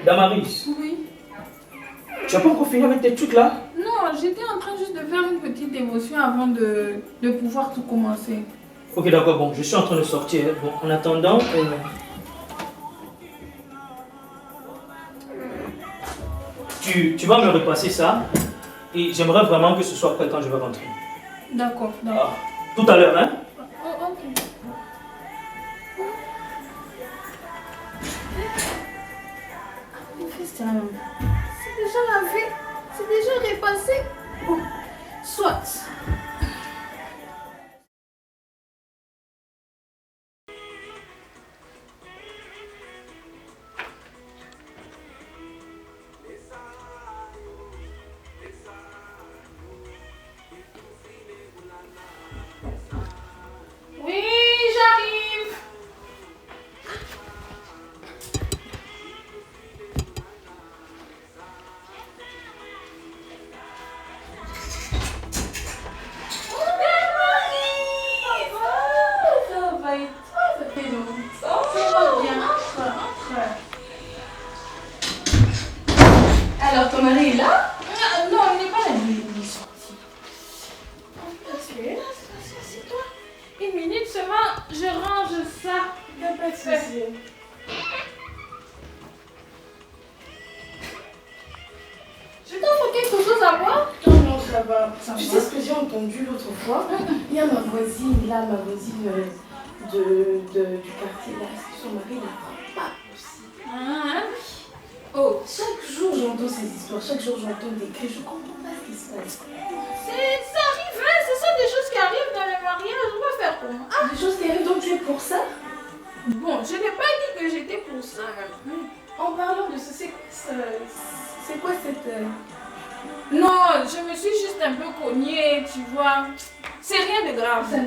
Damaris, Oui. tu n'as pas encore fini avec tes trucs là? Non, j'étais en train juste de faire une petite émotion avant de pouvoir tout commencer. Ok, d'accord, bon, je suis en train de sortir. Bon, en attendant, tu vas me repasser ça. Et j'aimerais vraiment que ce soit prêt quand je vais rentrer. D'accord, d'accord. Ah, tout à l'heure, hein? Oh, ok. C'est déjà lavé, c'est déjà repassé. Bon, soit. Oui, j'arrive. Ça va et toi, ça fait longtemps. Ça va bien, entre. Alors, ton mari est là? Non, il n'est pas là, il est sorti. Assieds-toi. Une minute seulement, je range ça. Il n'y a pas de souci. Je t'offre quelque chose à boire? Non, non, ça va. Ça Tu va. sais ce que j'ai entendu l'autre fois? Il y a ma voisine, là, ma voisine du quartier, là. Est-ce que son mari ne parle pas aussi? Hein? Oh, Chaque jour, j'entends ces histoires. Chaque jour, j'entends des cris. Je ne comprends pas ce qui se passe. ça arrive, hein? Ce sont des choses qui arrivent dans le mariage. On va faire comment? Ah, Des choses qui arrivent, donc tu es pour ça? bon, je n'ai pas dit que j'étais pour ça. En parlant de ce, c'est quoi cette... Non, je me suis juste un peu cognée, tu vois. C'est rien de grave. C'est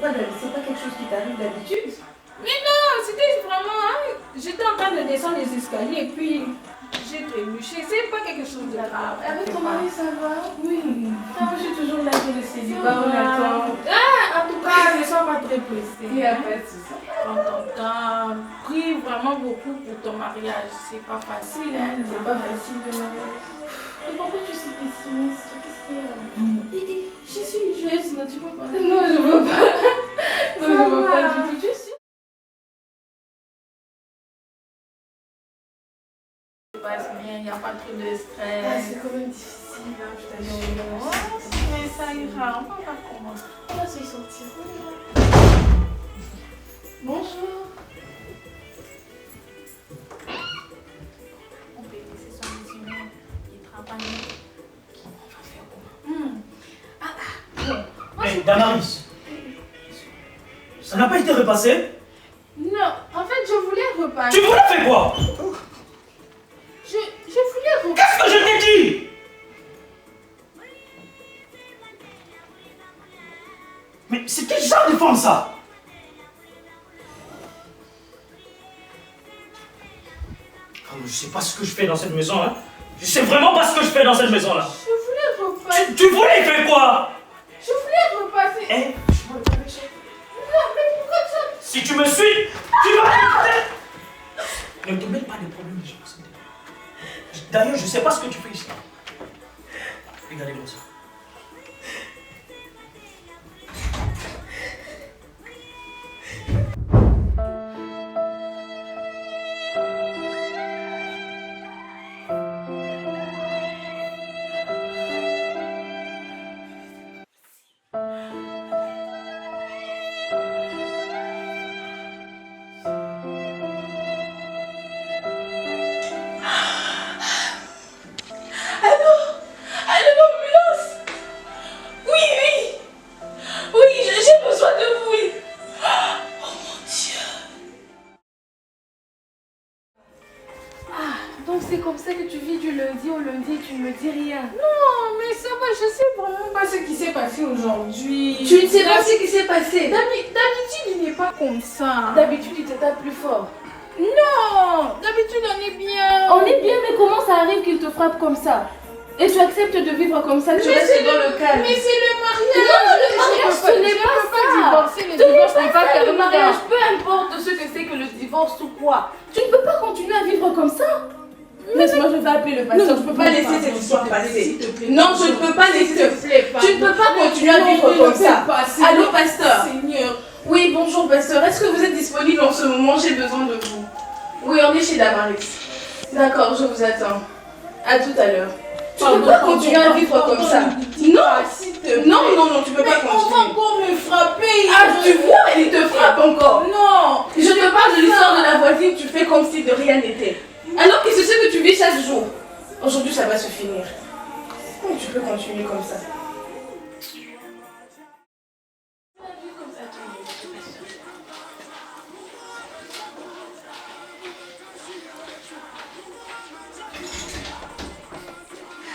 pas quelque chose qui t'arrive d'habitude? Mais non, c'était vraiment... hein, j'étais en train de descendre les escaliers et puis j'ai trébuché. C'est pas quelque chose de grave. Avec ton mari, ça va? Oui. Ah, je suis toujours là pour le célibat, Ça on va. attend. Ah, en tout cas, ne sois pas très pressée. Il n'y a pas de souci. Prends ton temps. Prie vraiment beaucoup pour ton mariage. C'est pas facile, hein. C'est pas facile de mariage. Et pourquoi tu es si pessimiste? Qu'est-ce qu'il y a? Je suis juste, non, tu peux pas. Non, je veux pas. Non, je veux pas du tout. Je suis. Ça passe bien, il n'y a pas trop de Ah, stress. c'est quand même difficile, hein, je t'assure. Oh, mais ça ira, on va voir comment. On va se sortir. Bonjour. On peut laisser son résumé, il travaille. On va faire comment? Bon. Hey, Damaris, ça n'a pas été repassé? Non, en fait, je voulais repasser. Tu voulais faire quoi? Je voulais repasser. Qu'est-ce que je t'ai dit? Mais c'est quel genre de femme ça? Je sais pas ce que je fais dans cette maison, hein. Je sais vraiment pas ce que je fais dans cette maison là. Je voulais repasser. Tu voulais faire quoi? Je voulais repasser. Eh, Non, mais pourquoi ça? si tu me suis, tu vas... Ne te mets pas de problème, les gens. D'ailleurs, je sais pas ce que tu fais ici. Regardez-moi ça. Allô, l'ambulance? Oui, oui. Oui, j'ai besoin de vous. Oui. Oh mon Dieu. Donc c'est comme ça que tu vis du lundi au lundi et tu ne me dis rien. Non, mais ça va, je sais vraiment pas ce qui s'est passé aujourd'hui. Tu ne sais pas ce qui s'est passé. D'habitude, il n'est pas comme ça. D'habitude, il te tape plus fort. Non, d'habitude, on est bien. On est bien, mais comment ça arrive qu'il te frappe comme ça? Et tu acceptes de vivre comme ça, tu restes dans le calme. Mais c'est le mariage. Non, le mariage, ce n'est Je pas peux pas ça. divorcer, le Ce n'est divorce pas n'est pas ça, le permis. mariage, peu importe ce que c'est que le divorce ou quoi. Tu ne peux pas continuer continuer à vivre comme ça? Laisse-moi, je vais appeler le pasteur. Je ne peux pas laisser cette histoire passer. Non, je ne peux pas laisser. Tu ne peux pas continuer à vivre comme ça. Allô, pasteur? Seigneur. Oui, bonjour, pasteur. Est-ce que vous êtes disponible en ce moment? J'ai besoin de vous. Oui, on est chez Damaris. D'accord, je vous attends. À tout à l'heure. Tu ne peux pas continuer à vivre comme ça. Non, tu peux pas continuer. On va encore me frapper. Ah, tu vois, il te frappe encore. Non. Je te parle de l'histoire de la voisine, tu fais comme si de rien n'était. Alors que c'est ce que tu vis chaque jour. Aujourd'hui, ça va se finir. Comment tu peux continuer comme ça?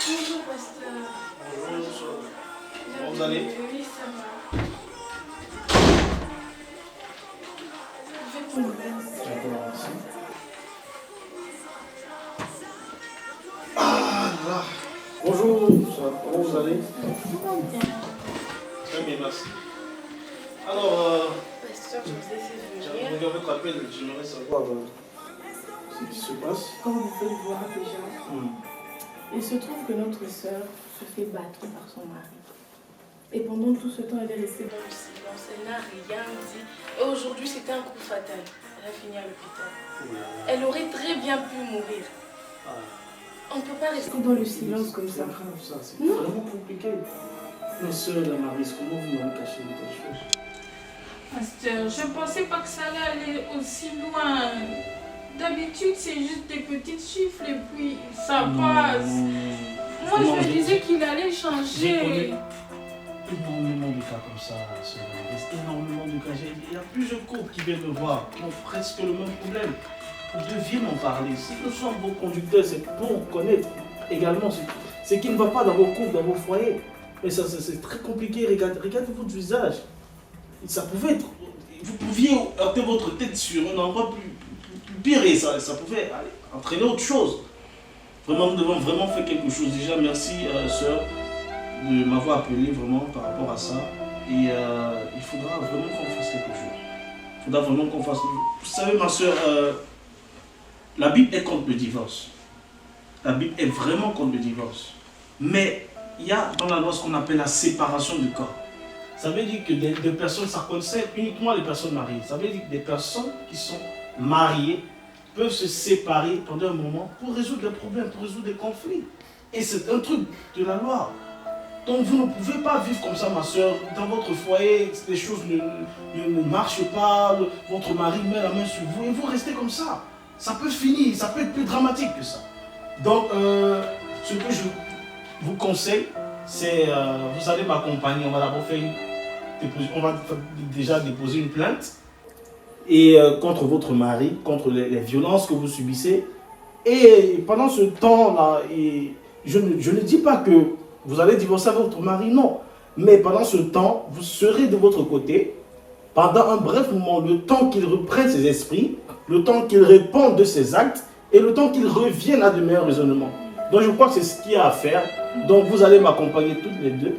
Bonjour, pasteur. Bonjour. Comment vous allez? Oui, ça va. Je vais prendre le Bonjour, comment vous allez? Très bien, merci. Alors, pasteur, je vous ai fait j'ai venir. regardé votre appel, j'aimerais savoir ce qui se passe. Comme vous pouvez le voir déjà, il se trouve que notre sœur se fait battre par son mari. Et pendant tout ce temps, elle est restée dans le silence, elle n'a rien dit. Et aujourd'hui, c'était un coup fatal. Elle a fini à l'hôpital. Elle aurait très bien pu mourir. On ne peut pas rester dans le silence comme ça. C'est vraiment compliqué. Ma soeur, la Marie, comment vous m'avez caché de telles choses? Pasteur, je ne pensais pas que ça allait aller aussi loin. D'habitude, c'est juste des petits chiffres et puis ça passe. Moi, je me disais qu'il allait changer. Énormément de cas comme ça, sœur Marie. Énormément de cas. Il y a plusieurs couples qui viennent me voir, qui ont presque le même problème. Vous deviez m'en parler. Si nous sommes vos conducteurs, c'est pour connaître également ce qui ne va pas dans vos couples, dans vos foyers. Mais ça, c'est très compliqué. Regardez votre visage. Ça pouvait être... Vous pouviez heurter votre tête sur un endroit plus pire et ça pouvait entraîner autre chose. Vraiment, nous devons vraiment faire quelque chose. Déjà, merci, sœur, de m'avoir appelé vraiment par rapport à ça. Et il faudra vraiment qu'on fasse quelque chose. Il faudra vraiment qu'on fasse... Vous savez, ma sœur... la Bible est contre le divorce. La Bible est vraiment contre le divorce. Mais il y a dans la loi ce qu'on appelle la séparation du corps. Ça veut dire que des personnes, ça concerne uniquement les personnes mariées. Ça veut dire que des personnes qui sont mariées peuvent se séparer pendant un moment pour résoudre des problèmes, pour résoudre des conflits. Et c'est un truc de la loi. Donc vous ne pouvez pas vivre comme ça, ma soeur. Dans votre foyer, les choses ne marchent pas, votre mari met la main sur vous et vous restez comme ça. Ça peut finir, ça peut être plus dramatique que ça. Donc, ce que je vous conseille, c'est vous allez m'accompagner. On va d'abord déjà déposer une plainte et contre votre mari, contre les violences que vous subissez. Et pendant ce temps-là, je ne dis pas que vous allez divorcer avec votre mari, non. Mais pendant ce temps, vous serez de votre côté pendant un bref moment, le temps qu'il reprenne ses esprits, le temps qu'il réponde de ses actes et le temps qu'il revienne à de meilleurs raisonnements. Donc je crois que c'est ce qu'il y a à faire. Donc vous allez m'accompagner toutes les deux.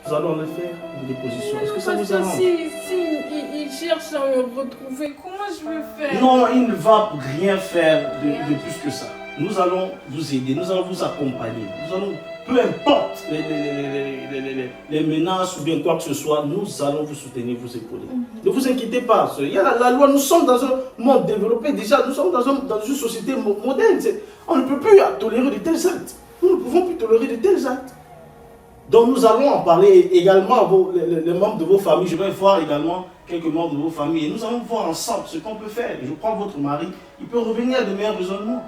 Nous allons en faire une déposition. Est-ce que ça vous arrange? Si il cherche à me retrouver, comment je vais faire? Non, il ne va rien faire de plus que ça. Nous allons vous aider, nous allons vous accompagner. Nous allons, peu importe les menaces ou bien quoi que ce soit, nous allons vous soutenir, vous épauler. Ne vous inquiétez pas. Il y a la loi, nous sommes dans un monde développé déjà, nous sommes dans une société moderne. On ne peut plus tolérer de tels actes. Nous ne pouvons plus tolérer de tels actes. Donc nous allons en parler également les membres de vos familles. Je vais voir également quelques membres de vos familles et nous allons voir ensemble ce qu'on peut faire. Je prends votre mari, il peut revenir à de meilleurs raisonnements.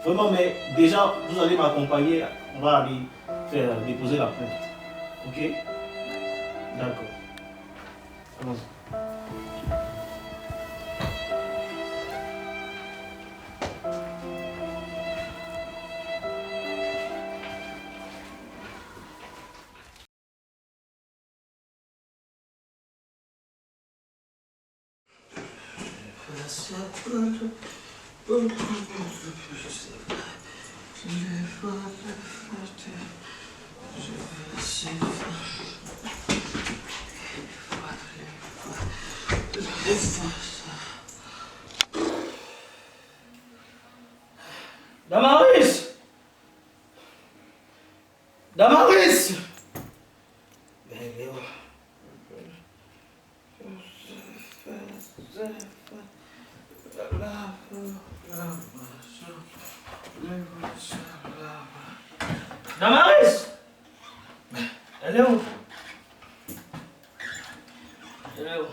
Vraiment, mais déjà, vous allez m'accompagner. On va aller déposer la plainte. Ok? D'accord. Allons-y. Damaris! Damaris! Elle est où? Elle est où?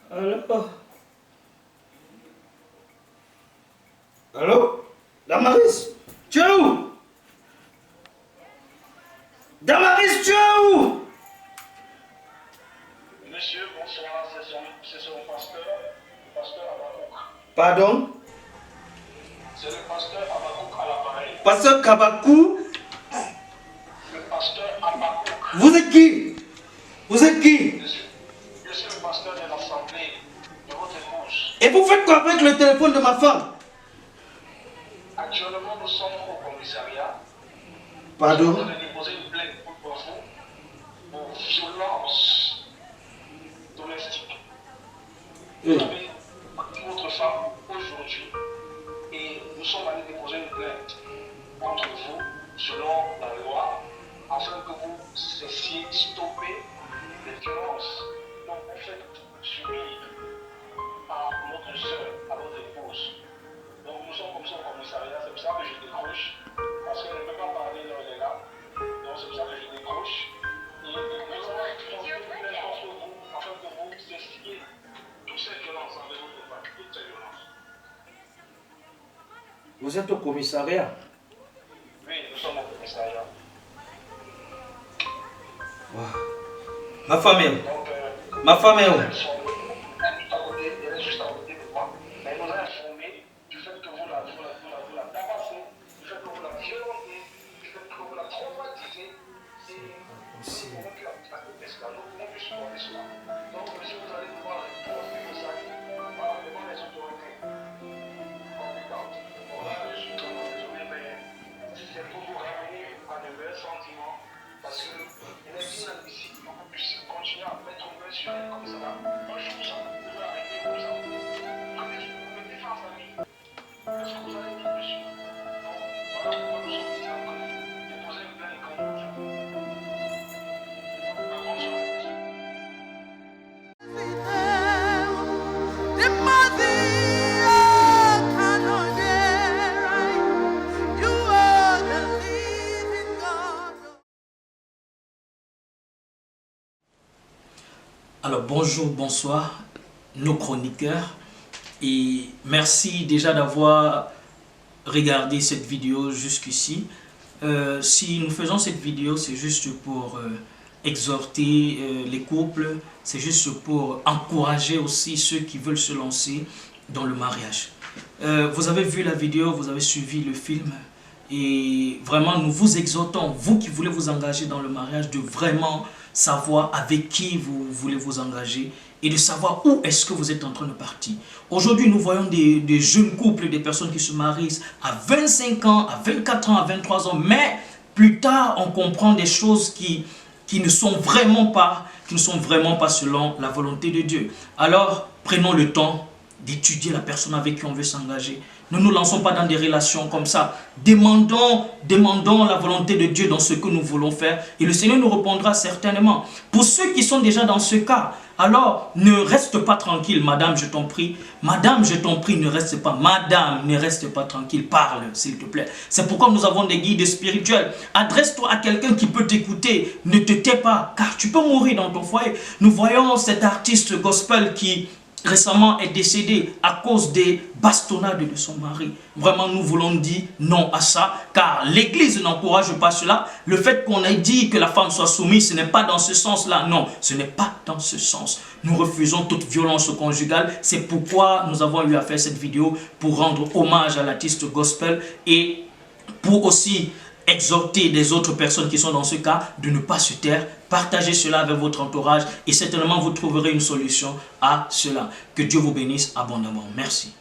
Allô? Allô? Damaris? Tu es où? Damaris, tu es où? Monsieur, bonsoir, c'est son pasteur, le pasteur Abakouk. Pardon? C'est le pasteur Abakouk à l'appareil. Pasteur Kabakou? Le pasteur Abakouk. Vous êtes qui? Vous êtes qui? Je suis le pasteur de l'assemblée de votre épouse. Et vous faites quoi avec le téléphone de ma femme? Actuellement, nous sommes au commissariat. Pardon? Nous allons déposer une plainte pour vous pour violence domestique. Vous avez battu votre femme aujourd'hui et nous sommes allés déposer une plainte contre vous selon la loi afin que vous cessiez de stopper les violences dont vous faites subir à notre soeur, à votre épouse. Donc nous sommes comme ça au commissariat, c'est pour ça que je décroche, parce qu'on ne peut pas parler dans les là. Donc c'est pour ça que je décroche. Et nous allons prendre une plainte contre vous afin que vous cessiez toutes ces violences envers votre femme, toutes ces violences. Vous êtes au commissariat? Oui, nous sommes au commissariat. Ma femme est où? Donc, Ma femme est où? elle est juste à côté de moi. Mais elle nous a informé du fait que vous la tabassez, du fait que vous la violentez, du fait que vous la traumatisez. Et nous pouvons plus accepter cela, nous pouvons plus supporter cela. Donc, monsieur, vous allez devoir répondre de ça devant les autorités compétentes. Voilà, je suis vraiment désolé, mais c'est pour vous ramener à de vrais sentiments. Parce qu'il est inadmissible qu'on puisse continuer à mettre une main sur elle comme ça. Moi, je trouve ça. Vous devez arrêter comme ça. Vous mettez face à lui. Est-ce que vous allez dire dessus? Non. Voilà pourquoi nous sommes ici en train de déposer une plainte contre vous. Bonsoir. Alors bonjour, bonsoir, nos chroniqueurs, et merci déjà d'avoir regardé cette vidéo jusqu'ici. Si nous faisons cette vidéo, c'est juste pour exhorter les couples, c'est juste pour encourager aussi ceux qui veulent se lancer dans le mariage. Vous avez vu la vidéo, vous avez suivi le film, et vraiment nous vous exhortons, vous qui voulez vous engager dans le mariage, de vraiment savoir avec qui vous voulez vous engager et de savoir où est-ce que vous êtes en train de partir. Aujourd'hui, nous voyons des jeunes couples, des personnes qui se marient à 25 ans, à 24 ans, à 23 ans, mais plus tard, on comprend des choses qui ne sont vraiment pas selon la volonté de Dieu. Alors, prenons le temps d'étudier la personne avec qui on veut s'engager. Ne nous lançons pas dans des relations comme ça. Demandons la volonté de Dieu dans ce que nous voulons faire. Et le Seigneur nous répondra certainement. Pour ceux qui sont déjà dans ce cas, alors ne reste pas tranquille. Madame, je t'en prie. Madame, je t'en prie, ne reste pas. Madame, ne reste pas tranquille. Parle, s'il te plaît. C'est pourquoi nous avons des guides spirituels. Adresse-toi à quelqu'un qui peut t'écouter. Ne te tais pas, car tu peux mourir dans ton foyer. Nous voyons cet artiste gospel qui récemment est décédé à cause des bastonnades de son mari. Vraiment, nous voulons dire non à ça, car l'Église n'encourage pas cela. Le fait qu'on ait dit que la femme soit soumise, ce n'est pas dans ce sens-là. Non, ce n'est pas dans ce sens. Nous refusons toute violence conjugale. C'est pourquoi nous avons eu à faire cette vidéo, pour rendre hommage à l'artiste gospel et pour aussi exhorter des autres personnes qui sont dans ce cas de ne pas se taire. Partagez cela avec votre entourage et certainement vous trouverez une solution à cela. Que Dieu vous bénisse abondamment. Merci.